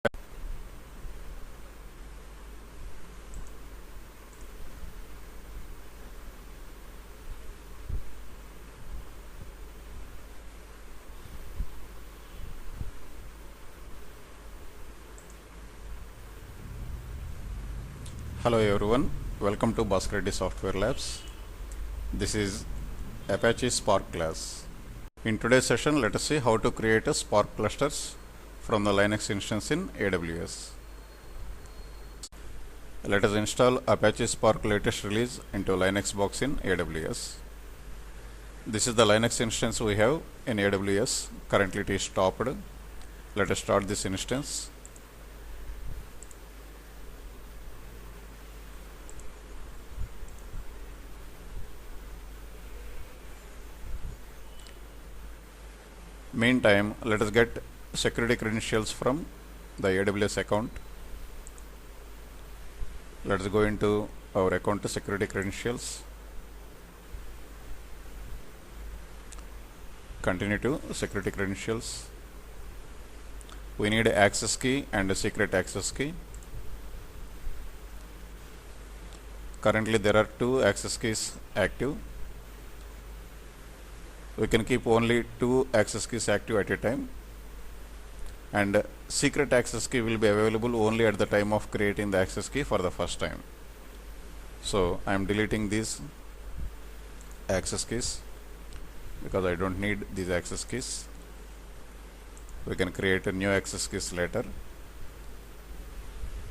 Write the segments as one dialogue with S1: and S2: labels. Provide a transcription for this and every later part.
S1: Hello everyone, welcome to Bhaskar Reddy Software Labs. This is Apache Spark class. In today's session, let us see how to create a Spark clusters from the Linux instance in AWS. Let us install Apache Spark latest release into Linux box in AWS. This is the Linux instance we have in AWS. Currently it is stopped. Let us start this instance. Meantime, let us get security credentials from the AWS account. Let us go into our account to security credentials. Continue to security credentials. We need access key and a secret access key. Currently there are 2 access keys active. We can keep only 2 access keys active at a time, and secret access key will be available only at the time of creating the access key for the first time. So I am deleting these access keys because I don't need these access keys. We can create a new access keys later.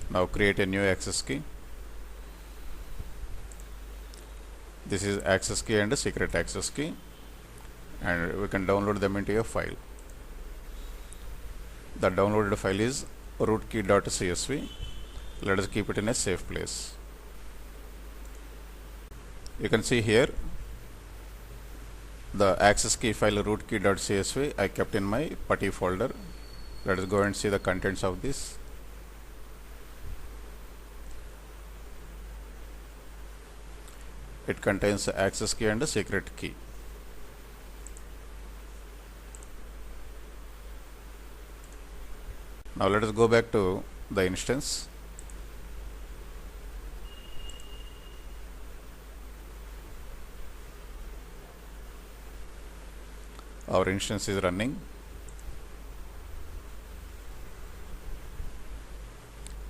S1: Now create a new access key. This is access key and a secret access key, and we can download them into a file. The downloaded file is rootkey.csv. Let us keep it in a safe place. You can see here the access key file rootkey.csv I kept in my putty folder. Let us go and see the contents of this. It contains the access key and a secret key. Now let us go back to the instance. Our instance is running.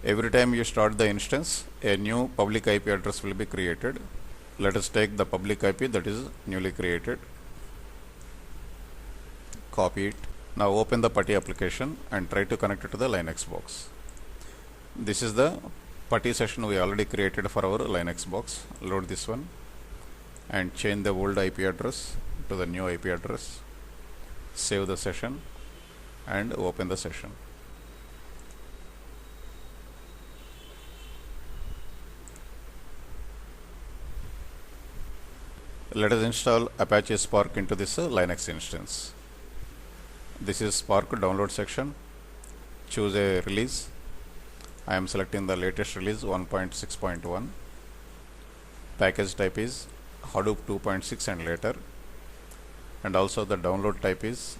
S1: Every time you start the instance, a new public IP address will be created. Let us take the public IP that is newly created. Copy it. Now open the PuTTY application and try to connect it to the Linux box. This is the PuTTY session we already created for our Linux box. Load this one and change the old IP address to the new IP address. Save the session and open the session. Let us install Apache Spark into this Linux instance. This is Spark download section. Choose a release. I am selecting the latest release 1.6.1. Package type is Hadoop 2.6 and later. And also the download type is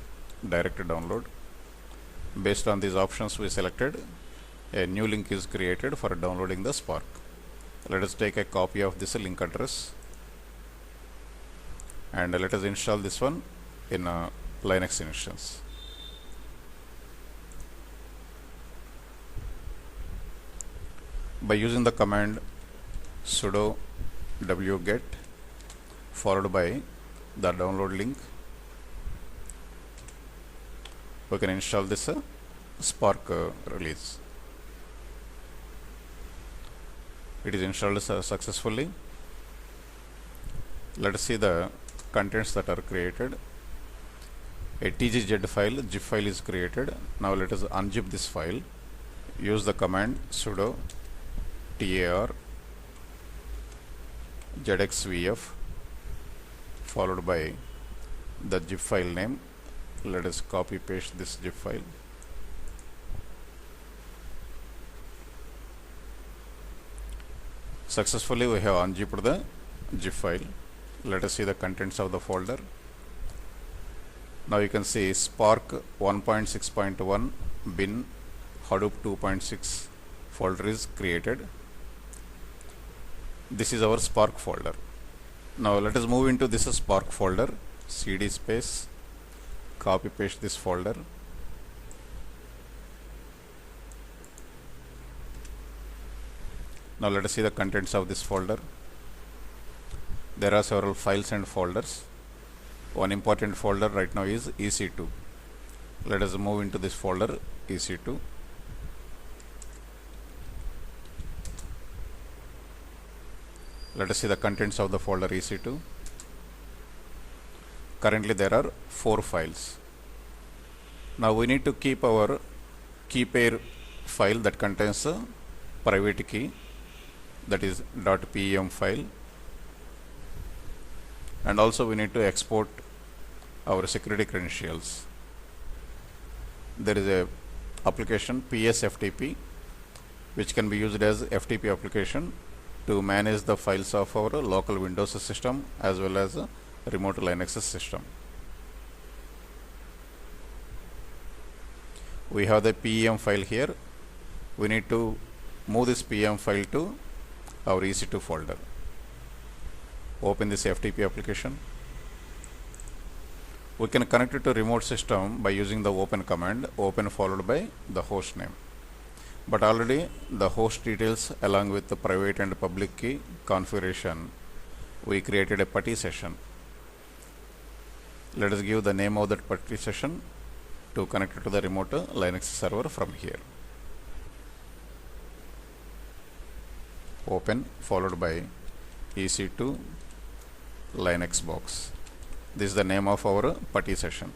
S1: direct download. Based on these options we selected, a new link is created for downloading the Spark. Let us take a copy of this link address and let us install this one in a Linux instance. By using the command sudo wget followed by the download link, we can install this Spark release. It is installed successfully. Let us see the contents that are created. A tgz file, zip file is created. Now let us unzip this file. Use the command sudo tar zxvf followed by the zip file name. Let us copy paste this zip file. Successfully we have unzipped the zip file. Let us see the contents of the folder. Now you can see Spark 1.6.1 bin Hadoop 2.6 folder is created. This is our Spark folder. Now let us move into this Spark folder. cd space copy paste this folder. Now let us see the contents of this folder. There are several files and folders. One important folder right now is EC2. Let us move into this folder EC2. Let us see the contents of the folder EC2. Currently there are 4 files. Now we need to keep our key pair file that contains a private key, that is .pem file, and also we need to export our security credentials. There is a application PSFTP which can be used as FTP application to manage the files of our local Windows system as well as a remote Linux system. We have the PEM file here. We need to move this PEM file to our EC2 folder. Open this FTP application. We can connect it to remote system by using the open command, open followed by the host name. But already the host details along with the private and public key configuration, we created a PuTTY session. Let us give the name of that PuTTY session to connect it to the remote Linux server from here. Open followed by EC2 Linux box. This is the name of our PuTTY session.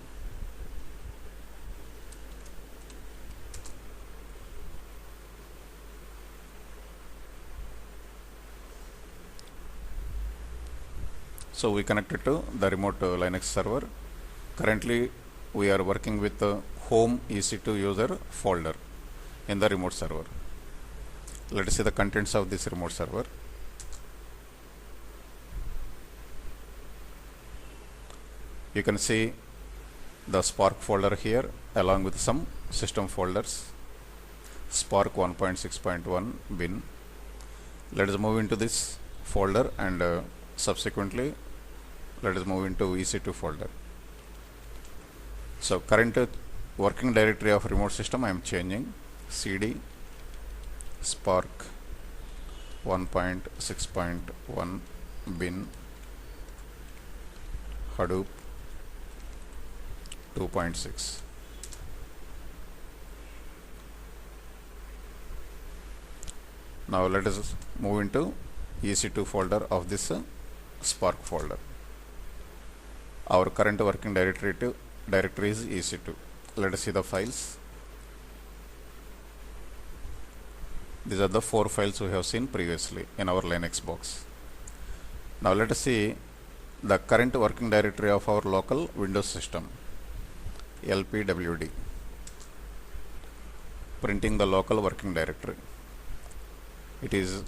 S1: So we connected to the remote Linux server. Currently we are working with the home EC2 user folder in the remote server. Let us see the contents of this remote server. You can see the Spark folder here along with some system folders. Spark 1.6.1 bin. Let us move into this folder and subsequently let us move into EC2 folder. So current working directory of remote system I am changing. cd Spark 1.6.1 bin Hadoop 2.6. Now let us move into EC2 folder of this Spark folder. Our current working directory is EC2. Let us see the files. These are the 4 files we have seen previously in our Linux box. Now let us see the current working directory of our local Windows system. lpwd, printing the local working directory. It is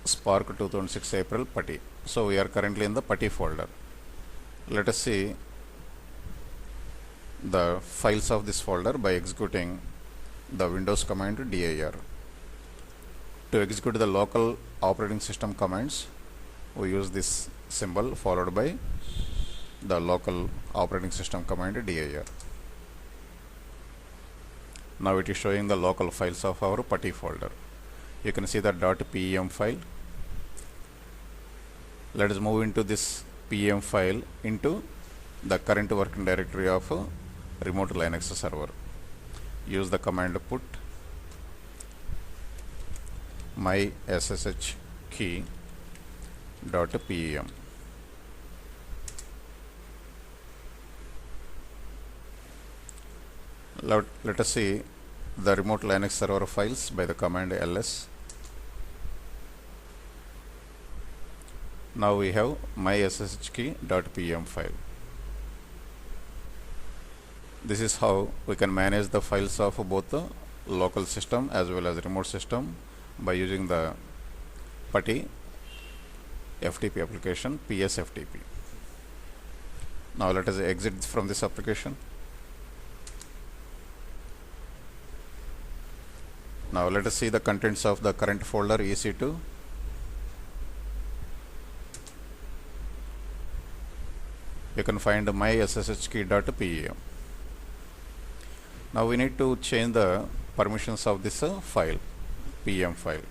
S1: Spark 2006 April PuTTY. So we are currently in the PuTTY folder. Let us see the files of this folder by executing the Windows command dir. To execute the local operating system commands, we use this symbol followed by the local operating system command dir. Now it is showing the local files of our PuTTY folder. You can see the .pem file. Let us move into this pem file into the current working directory of remote Linux server. Use the command put my ssh key .pem. Let us see the remote Linux server files by the command ls. Now we have my sshkey.pem file. This is how we can manage the files of both the local system as well as remote system by using the PuTTY FTP application PSFTP. Now let us exit from this application. Now let us see the contents of the current folder EC2. You can find my sshkey.pem. Now we need to change the permissions of this file, pem file.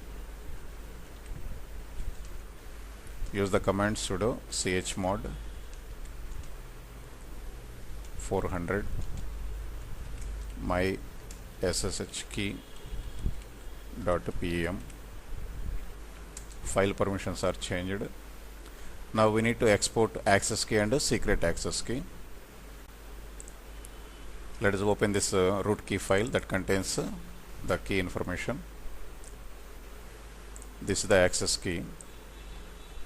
S1: Use the command sudo chmod 400 my sshkey.pem. File permissions are changed. Now we need to export access key and secret access key. Let us open this root key file that contains the key information. This is the access key.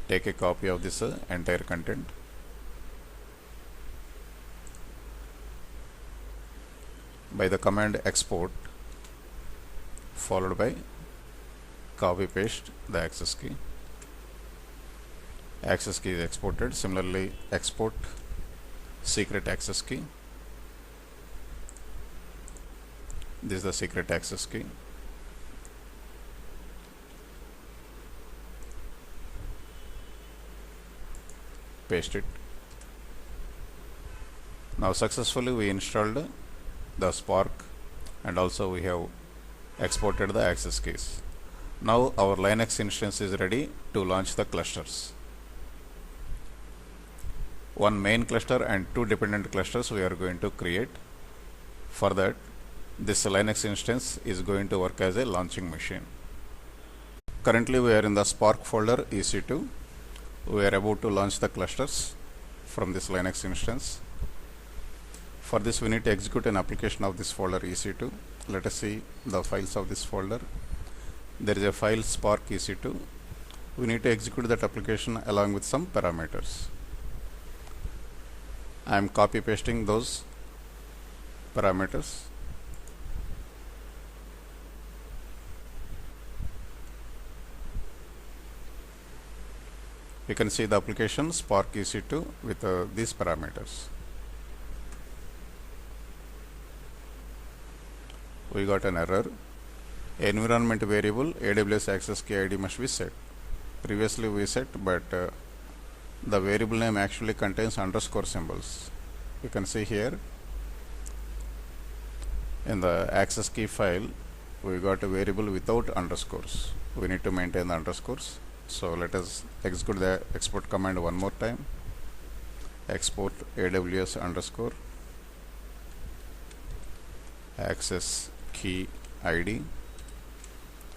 S1: Take a copy of this entire content. By the command export followed by copy paste the access key. Access key is exported. Similarly, export secret access key. This is the secret access key. Paste it. Now successfully we installed the Spark and also we have exported the access keys. Now our Linux instance is ready to launch the clusters. One main cluster and two dependent clusters we are going to create. For that, this Linux instance is going to work as a launching machine. Currently we are in the Spark folder EC2. We are about to launch the clusters from this Linux instance. For this we need to execute an application of this folder EC2. Let us see the files of this folder. There is a file Spark EC2. We need to execute that application along with some parameters. I am copy pasting those parameters. You can see the application Spark EC2 with these parameters. We got an error. Environment variable AWS access key ID must be set. Previously we set, but the variable name actually contains underscore symbols. You can see here in the access key file we got a variable without underscores. We need to maintain the underscores. So let us execute the export command one more time. Export AWS underscore access key ID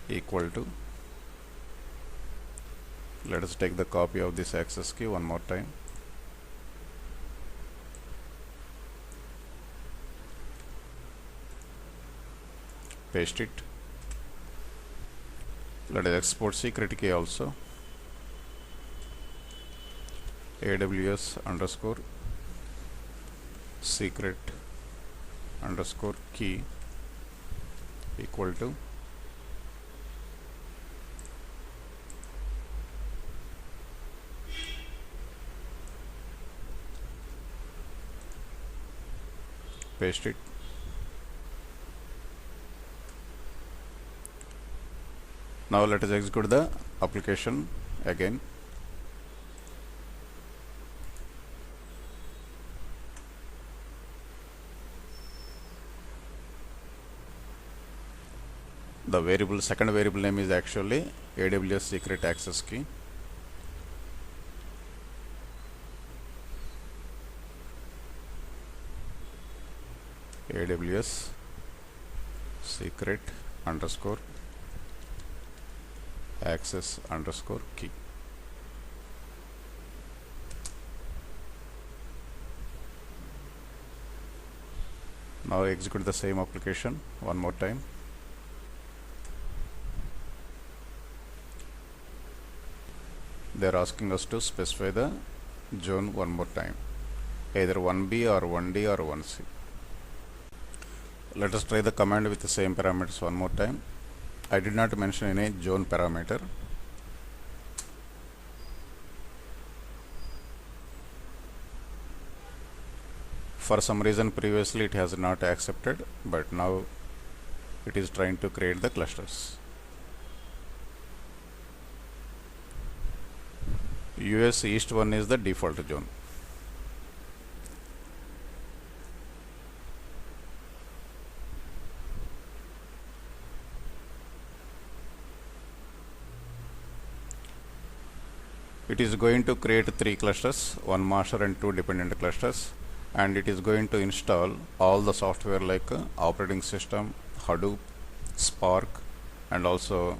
S1: equal to, let us take the copy of this access key one more time. Paste it. Let us export secret key also. AWS underscore secret underscore key equal to paste it. Now let us execute the application again. The variable, second variable name is actually AWS secret access key. AWS secret underscore access underscore key. Now execute the same application one more time. They are asking us to specify the zone one more time, either 1B or 1D or 1C. Let us try the command with the same parameters one more time. I did not mention any zone parameter. For some reason previously it has not accepted, but now it is trying to create the clusters. US East 1 is the default zone. It is going to create 3 clusters, 1 master and 2 dependent clusters, and it is going to install all the software like operating system, Hadoop, Spark, and also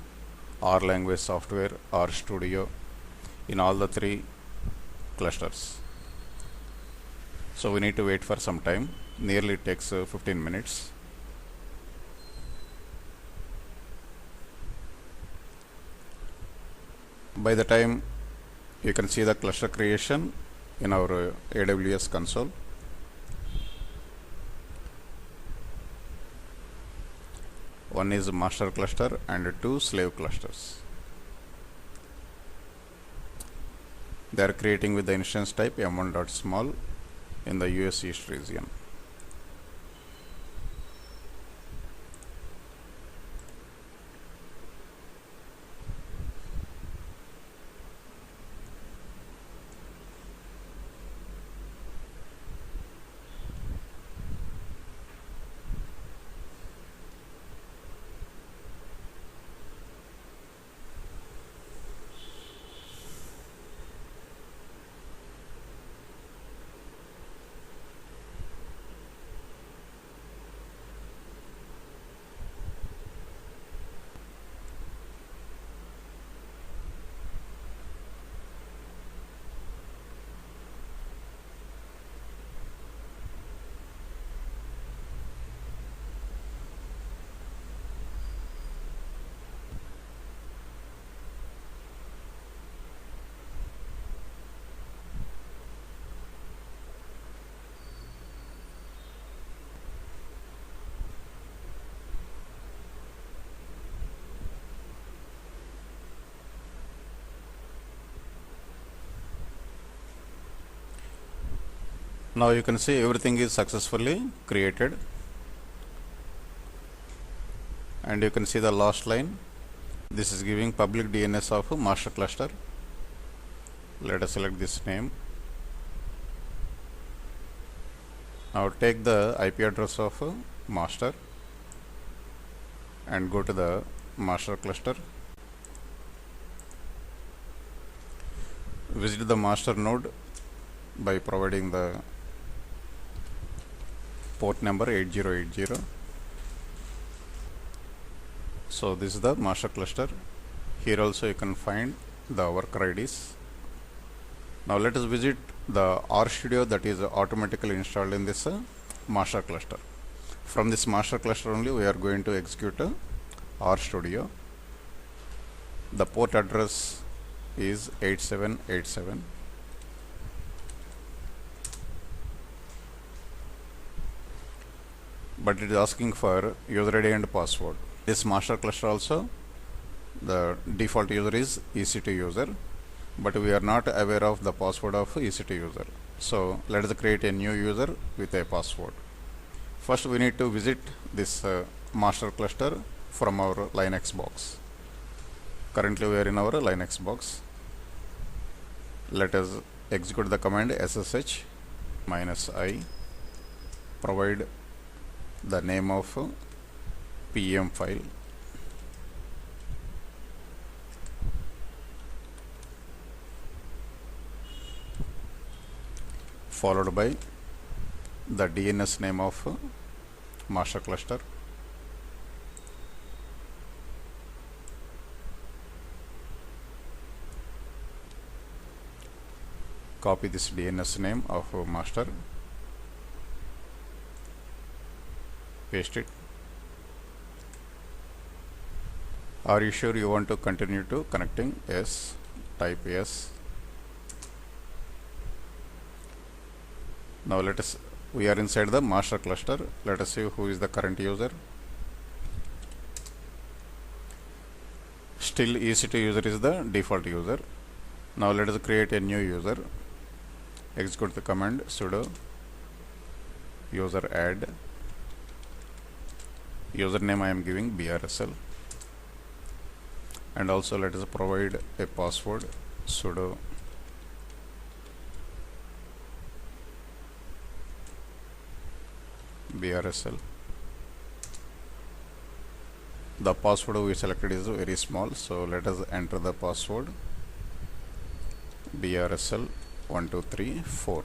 S1: R language software, RStudio, in all the 3 clusters. So we need to wait for some time. Nearly takes 15 minutes. By the time you can see the cluster creation in our AWS console. One is master cluster and 2 slave clusters. They are creating with the instance type m1.small in the US East region. Now you can see everything is successfully created, and you can see the last line. This is giving public DNS of master cluster. Let us select this name. Now take the IP address of master and go to the master cluster. Visit the master node by providing the port number 8080. So this is the master cluster. Here also you can find the worker IDs. Now let us visit the RStudio that is automatically installed in this master cluster. From this master cluster only we are going to execute RStudio. The port address is 8787. But it is asking for user ID and password. This master cluster also, the default user is EC2 user, but we are not aware of the password of EC2 user. So let us create a new user with a password. First we need to visit this master cluster from our Linux box. Currently we are in our Linux box. Let us execute the command ssh -i, provide the name of PM file, followed by the DNS name of master cluster, copy this DNS name of master, paste it. Are you sure you want to continue to connecting? Yes, type yes. Now let us, we are inside the master cluster. Let us see who is the current user. Still EC2 user is the default user. Now let us create a new user. Execute the command sudo user add username I am giving BRSL, and also let us provide a password sudo BRSL. The password we selected is very small, so let us enter the password BRSL 1234.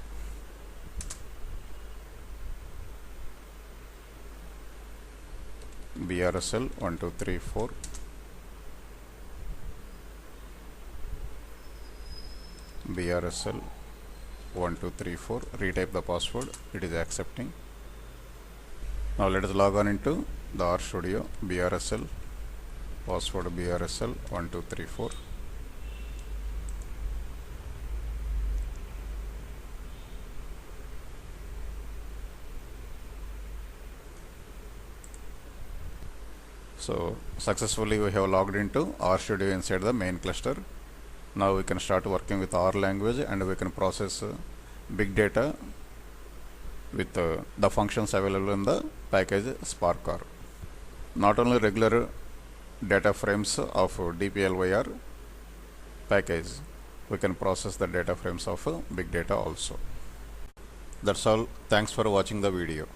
S1: BRSL 1234. BRSL 1234. Retype the password. It is accepting. Now let us log on into the RStudio. BRSL password BRSL 1234. So successfully we have logged into RStudio inside the main cluster. Now we can start working with R language, and we can process big data with the functions available in the package SparkR. Not only regular data frames of DPLYR package, we can process the data frames of big data also. That's all. Thanks for watching the video.